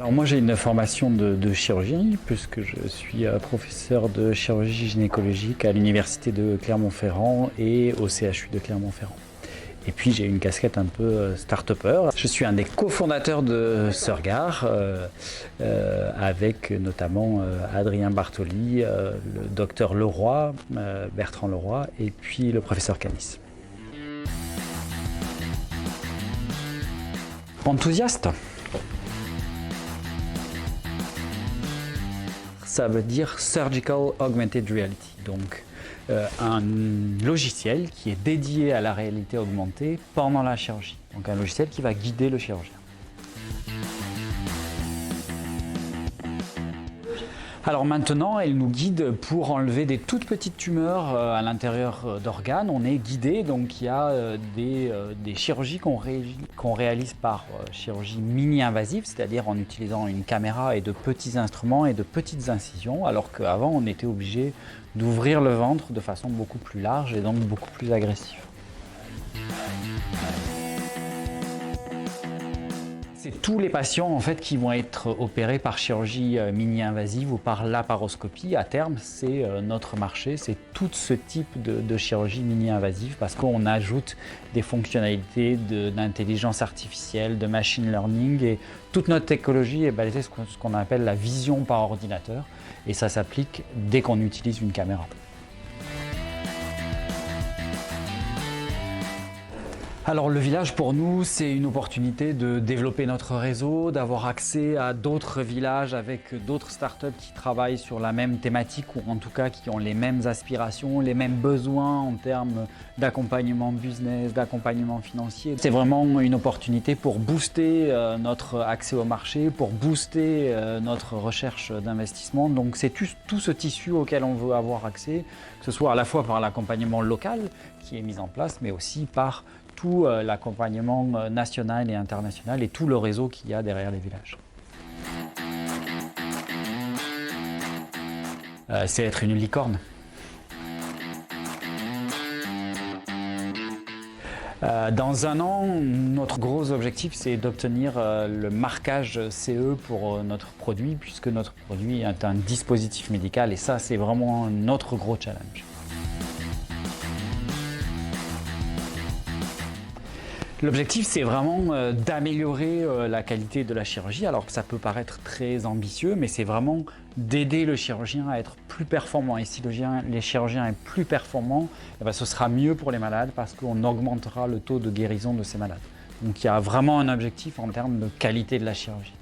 Alors moi j'ai une formation de chirurgie puisque je suis professeur de chirurgie gynécologique à l'université de Clermont-Ferrand et au CHU de Clermont-Ferrand. Et puis j'ai une casquette un peu start-upper. Je suis un des cofondateurs de Surgar avec notamment Adrien Bartoli, le docteur Leroy, Bertrand Leroy et puis le professeur Canis. Enthousiaste. Ça veut dire Surgical Augmented Reality, donc un logiciel qui est dédié à la réalité augmentée pendant la chirurgie. Donc un logiciel qui va guider le chirurgien. Alors maintenant, elle nous guide pour enlever des toutes petites tumeurs à l'intérieur d'organes. On est guidé, donc il y a des chirurgies qu'on réalise par chirurgie mini-invasive, c'est-à-dire en utilisant une caméra et de petits instruments et de petites incisions, alors qu'avant on était obligé d'ouvrir le ventre de façon beaucoup plus large et donc beaucoup plus agressive. C'est tous les patients en fait, qui vont être opérés par chirurgie mini-invasive ou par laparoscopie. À terme, c'est notre marché, c'est tout ce type de chirurgie mini-invasive parce qu'on ajoute des fonctionnalités d'intelligence artificielle, de machine learning et toute notre technologie est basée sur ce qu'on appelle la vision par ordinateur et ça s'applique dès qu'on utilise une caméra. Alors le village pour nous c'est une opportunité de développer notre réseau, d'avoir accès à d'autres villages avec d'autres startups qui travaillent sur la même thématique ou en tout cas qui ont les mêmes aspirations, les mêmes besoins en termes d'accompagnement business, d'accompagnement financier. C'est vraiment une opportunité pour booster notre accès au marché, pour booster notre recherche d'investissement. Donc c'est tout ce tissu auquel on veut avoir accès, que ce soit à la fois par l'accompagnement local qui est mis en place mais aussi par tout l'accompagnement national et international et tout le réseau qu'il y a derrière les villages. C'est être une licorne. Dans un an, notre gros objectif, c'est d'obtenir le marquage CE pour notre produit, puisque notre produit est un dispositif médical et ça, c'est vraiment notre gros challenge. L'objectif, c'est vraiment d'améliorer la qualité de la chirurgie, alors que ça peut paraître très ambitieux, mais c'est vraiment d'aider le chirurgien à être plus performant. Et si le chirurgien est plus performant, eh bien, ce sera mieux pour les malades parce qu'on augmentera le taux de guérison de ces malades. Donc il y a vraiment un objectif en termes de qualité de la chirurgie.